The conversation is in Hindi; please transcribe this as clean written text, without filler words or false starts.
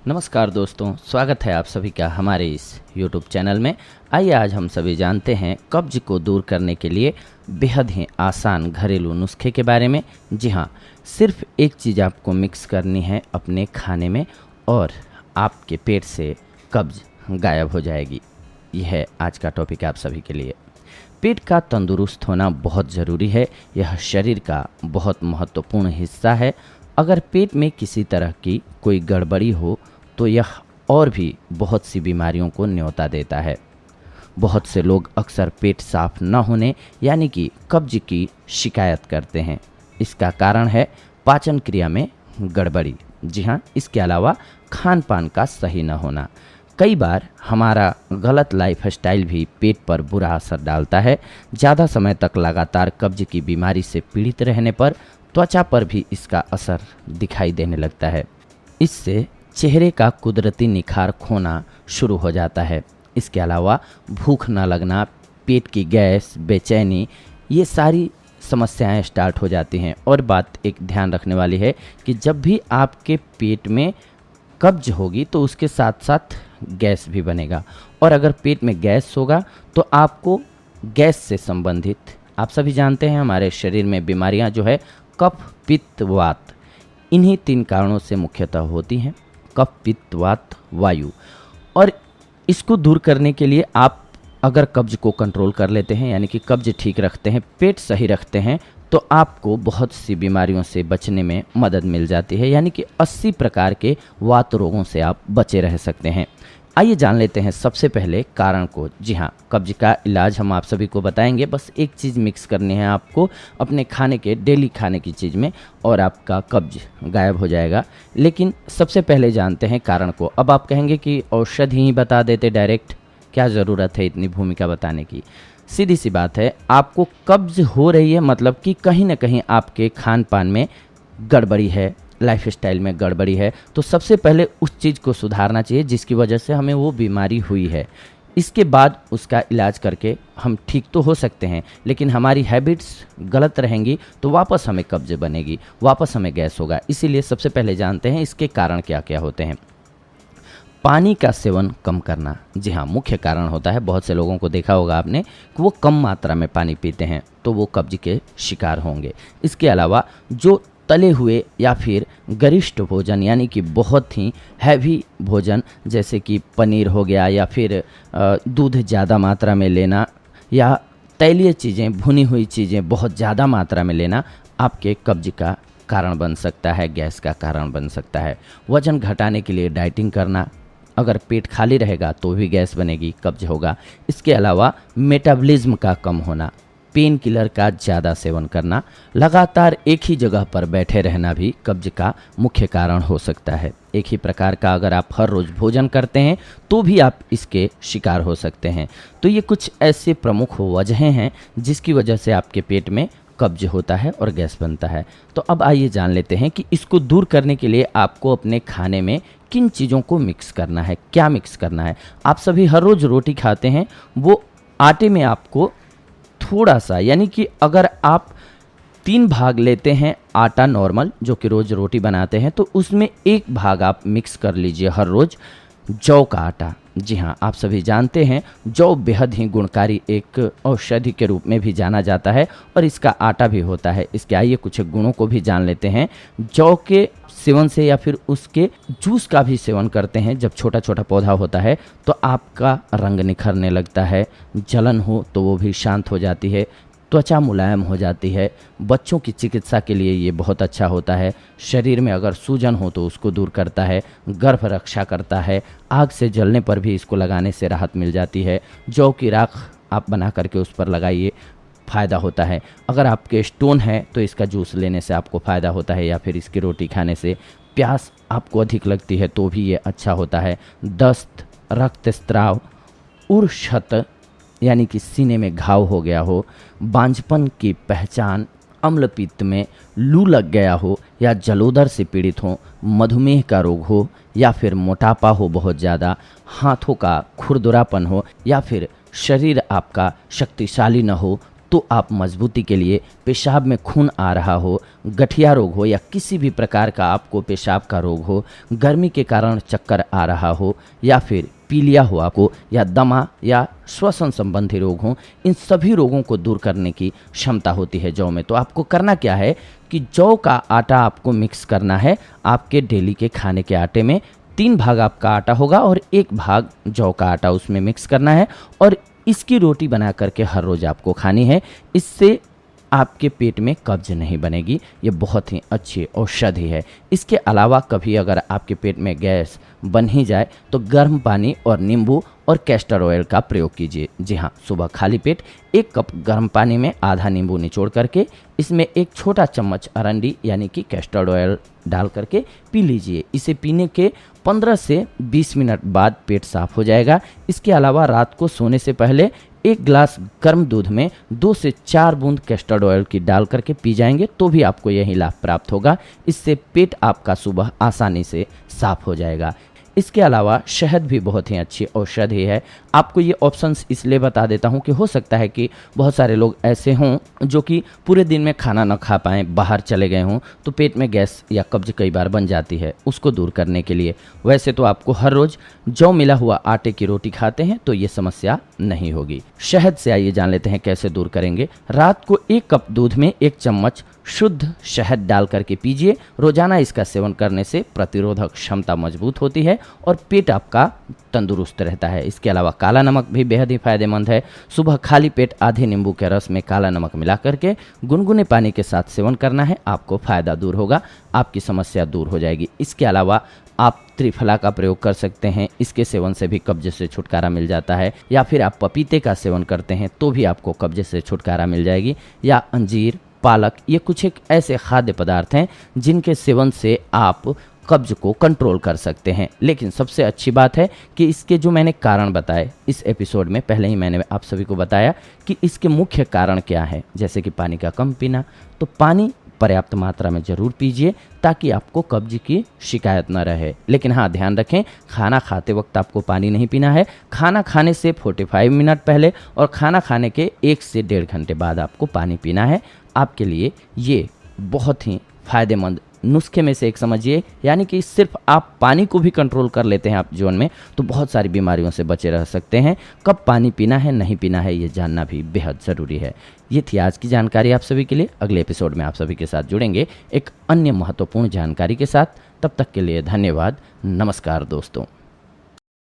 नमस्कार दोस्तों, स्वागत है आप सभी का हमारे इस YouTube चैनल में। आइए आज हम सभी जानते हैं कब्ज को दूर करने के लिए बेहद ही आसान घरेलू नुस्खे के बारे में। जी हाँ, सिर्फ एक चीज़ आपको मिक्स करनी है अपने खाने में और आपके पेट से कब्ज गायब हो जाएगी। यह है आज का टॉपिक आप सभी के लिए। पेट का तंदुरुस्त होना बहुत ज़रूरी है, यह शरीर का बहुत महत्वपूर्ण हिस्सा है। अगर पेट में किसी तरह की कोई गड़बड़ी हो तो यह और भी बहुत सी बीमारियों को न्योता देता है। बहुत से लोग अक्सर पेट साफ न होने यानी कि कब्ज की शिकायत करते हैं। इसका कारण है पाचन क्रिया में गड़बड़ी। जी हाँ, इसके अलावा खान पान का सही न होना। कई बार हमारा गलत लाइफस्टाइल भी पेट पर बुरा असर डालता है। ज़्यादा समय तक लगातार कब्ज की बीमारी से पीड़ित रहने पर त्वचा पर भी इसका असर दिखाई देने लगता है। इससे चेहरे का कुदरती निखार खोना शुरू हो जाता है। इसके अलावा भूख न लगना, पेट की गैस, बेचैनी, ये सारी समस्याएं स्टार्ट हो जाती हैं। और बात एक ध्यान रखने वाली है कि जब भी आपके पेट में कब्ज होगी तो उसके साथ साथ गैस भी बनेगा। और अगर पेट में गैस होगा तो आपको गैस से संबंधित, आप सभी जानते हैं हमारे शरीर में बीमारियां जो है कफ, पित्त, वात, इन्हीं 3 कारणों से मुख्यतः होती हैं। कफ, पित्त, वात, वायु। और इसको दूर करने के लिए आप अगर कब्ज को कंट्रोल कर लेते हैं यानी कि कब्ज ठीक रखते हैं, पेट सही रखते हैं, तो आपको बहुत सी बीमारियों से बचने में मदद मिल जाती है। यानी कि 80 प्रकार के वात रोगों से आप बचे रह सकते हैं। आइए जान लेते हैं सबसे पहले कारण को। जी हाँ, कब्ज का इलाज हम आप सभी को बताएंगे। बस एक चीज़ मिक्स करनी है आपको अपने खाने के, डेली खाने की चीज़ में, और आपका कब्ज गायब हो जाएगा। लेकिन सबसे पहले जानते हैं कारण को। अब आप कहेंगे कि औषधि ही बता देते डायरेक्ट, क्या ज़रूरत है इतनी भूमिका बताने की। सीधी सी बात है, आपको कब्ज हो रही है मतलब कि कहीं ना कहीं आपके खान पान में गड़बड़ी है, लाइफस्टाइल में गड़बड़ी है। तो सबसे पहले उस चीज़ को सुधारना चाहिए जिसकी वजह से हमें वो बीमारी हुई है। इसके बाद उसका इलाज करके हम ठीक तो हो सकते हैं, लेकिन हमारी हैबिट्स गलत रहेंगी तो वापस हमें कब्ज बनेगी, वापस हमें गैस होगा। इसीलिए सबसे पहले जानते हैं इसके कारण क्या क्या होते हैं। पानी का सेवन कम करना। जी हाँ, मुख्य कारण होता है। बहुत से लोगों को देखा होगा आपने कि वो कम मात्रा में पानी पीते हैं तो वो कब्ज के शिकार होंगे। इसके अलावा जो तले हुए या फिर गरिष्ठ भोजन यानी कि बहुत ही हैवी भोजन, जैसे कि पनीर हो गया या फिर दूध ज़्यादा मात्रा में लेना या तैलीय चीज़ें, भुनी हुई चीज़ें बहुत ज़्यादा मात्रा में लेना आपके कब्ज का कारण बन सकता है, गैस का कारण बन सकता है। वज़न घटाने के लिए डाइटिंग करना। अगर पेट खाली रहेगा तो भी गैस बनेगी, कब्ज होगा। इसके अलावा मेटाबॉलिज्म का कम होना, पेन किलर का ज़्यादा सेवन करना, लगातार एक ही जगह पर बैठे रहना भी कब्ज का मुख्य कारण हो सकता है। एक ही प्रकार का अगर आप हर रोज़ भोजन करते हैं तो भी आप इसके शिकार हो सकते हैं। तो ये कुछ ऐसे प्रमुख वजहें हैं जिसकी वजह से आपके पेट में कब्ज होता है और गैस बनता है। तो अब आइए जान लेते हैं कि इसको दूर करने के लिए आपको अपने खाने में किन चीज़ों को मिक्स करना है, क्या मिक्स करना है। आप सभी हर रोज़ रोटी खाते हैं, वो आटे में आपको थोड़ा सा, यानी कि अगर आप 3 भाग लेते हैं आटा नॉर्मल जो कि रोज़ रोटी बनाते हैं, तो उसमें 1 भाग आप मिक्स कर लीजिए हर रोज़ जौ का आटा। जी हाँ, आप सभी जानते हैं जौ बेहद ही गुणकारी एक औषधि के रूप में भी जाना जाता है और इसका आटा भी होता है। इसके आइए कुछ गुणों को भी जान लेते हैं। जौ के सेवन से या फिर उसके जूस का भी सेवन करते हैं जब छोटा छोटा पौधा होता है तो आपका रंग निखरने लगता है, जलन हो तो वो भी शांत हो जाती है, त्वचा मुलायम हो जाती है। बच्चों की चिकित्सा के लिए ये बहुत अच्छा होता है। शरीर में अगर सूजन हो तो उसको दूर करता है, गर्भ रक्षा करता है, आग से जलने पर भी इसको लगाने से राहत मिल जाती है। जौ की राख आप बना करके उस पर लगाइए, फ़ायदा होता है। अगर आपके स्टोन है तो इसका जूस लेने से आपको फ़ायदा होता है, या फिर इसकी रोटी खाने से। प्यास आपको अधिक लगती है तो भी ये अच्छा होता है। दस्त, रक्तस्राव, उर्शत यानी कि सीने में घाव हो गया हो, बांझपन की पहचान, अम्लपित्त में लू लग गया हो या जलोदर से पीड़ित हो, मधुमेह का रोग हो या फिर मोटापा हो बहुत ज़्यादा, हाथों का खुरदुरापन हो या फिर शरीर आपका शक्तिशाली न हो, तो आप मजबूती के लिए पेशाब में खून आ रहा हो, गठिया रोग हो या किसी भी प्रकार का आपको पेशाब का रोग हो, गर्मी के कारण चक्कर आ रहा हो या फिर पीलिया हो आपको, या दमा या श्वसन संबंधी रोग हो, इन सभी रोगों को दूर करने की क्षमता होती है जौ में। तो आपको करना क्या है कि जौ का आटा आपको मिक्स करना है आपके डेली के खाने के आटे में। 3 भाग आपका आटा होगा और 1 भाग जौ का आटा उसमें मिक्स करना है और इसकी रोटी बना करके हर रोज़ आपको खानी है। इससे आपके पेट में कब्ज नहीं बनेगी। ये बहुत ही अच्छी औषधि है। इसके अलावा कभी अगर आपके पेट में गैस बन ही जाए तो गर्म पानी और नींबू और कैस्टर ऑयल का प्रयोग कीजिए। जी हाँ, सुबह खाली पेट 1 कप गर्म पानी में आधा नींबू निचोड़ करके इसमें 1 छोटा चम्मच अरंडी यानी कि कैस्टर ऑयल डाल करके पी लीजिए। इसे पीने के 15 से 20 मिनट बाद पेट साफ हो जाएगा। इसके अलावा रात को सोने से पहले 1 गिलास गर्म दूध में 2 से 4 बूंद कैस्टर ऑयल की डाल करके पी जाएंगे तो भी आपको यही लाभ प्राप्त होगा। इससे पेट आपका सुबह आसानी से साफ हो जाएगा। इसके अलावा शहद भी बहुत ही अच्छी औषधि है। आपको ये ऑप्शंस इसलिए बता देता हूँ कि हो सकता है कि बहुत सारे लोग ऐसे हों जो कि पूरे दिन में खाना न खा पाएँ, बाहर चले गए हों, तो पेट में गैस या कब्ज कई बार बन जाती है। उसको दूर करने के लिए वैसे तो आपको हर रोज़ जौ मिला हुआ आटे की रोटी खाते हैं तो ये समस्या नहीं होगी। शहद से आइए जान लेते हैं कैसे दूर करेंगे। रात को 1 कप दूध में 1 चम्मच शुद्ध शहद डाल करके पीजिए। रोजाना इसका सेवन करने से प्रतिरोधक क्षमता मजबूत होती है और पेट आपका तंदुरुस्त रहता है। इसके अलावा काला नमक भी बेहद ही फायदेमंद है। सुबह खाली पेट आधे नींबू के रस में काला नमक मिला करके गुनगुने पानी के साथ सेवन करना है। आपको फायदा दूर होगा, आपकी समस्या दूर हो जाएगी। इसके अलावा आप त्रिफला का प्रयोग कर सकते हैं। इसके सेवन से भी कब्ज से छुटकारा मिल जाता है। या फिर आप पपीते का सेवन करते हैं तो भी आपको कब्ज से छुटकारा मिल जाएगी। या अंजीर, पालक, ये कुछ एक ऐसे खाद्य पदार्थ हैं जिनके सेवन से आप कब्ज को कंट्रोल कर सकते हैं। लेकिन सबसे अच्छी बात है कि इसके जो मैंने कारण बताए इस एपिसोड में, पहले ही मैंने आप सभी को बताया कि इसके मुख्य कारण क्या है। जैसे कि पानी का कम पीना, तो पानी पर्याप्त मात्रा में ज़रूर पीजिए ताकि आपको कब्ज की शिकायत न रहे। लेकिन हाँ, ध्यान रखें, खाना खाते वक्त आपको पानी नहीं पीना है। खाना खाने से 45 मिनट पहले और खाना खाने के 1 से 1.5 घंटे बाद आपको पानी पीना है। आपके लिए ये बहुत ही फायदेमंद नुस्खे में से एक समझिए। यानी कि सिर्फ आप पानी को भी कंट्रोल कर लेते हैं आप जीवन में तो बहुत सारी बीमारियों से बचे रह सकते हैं। कब पानी पीना है, नहीं पीना है, ये जानना भी बेहद ज़रूरी है। ये थी आज की जानकारी आप सभी के लिए। अगले एपिसोड में आप सभी के साथ जुड़ेंगे एक अन्य महत्वपूर्ण जानकारी के साथ। तब तक के लिए धन्यवाद। नमस्कार दोस्तों।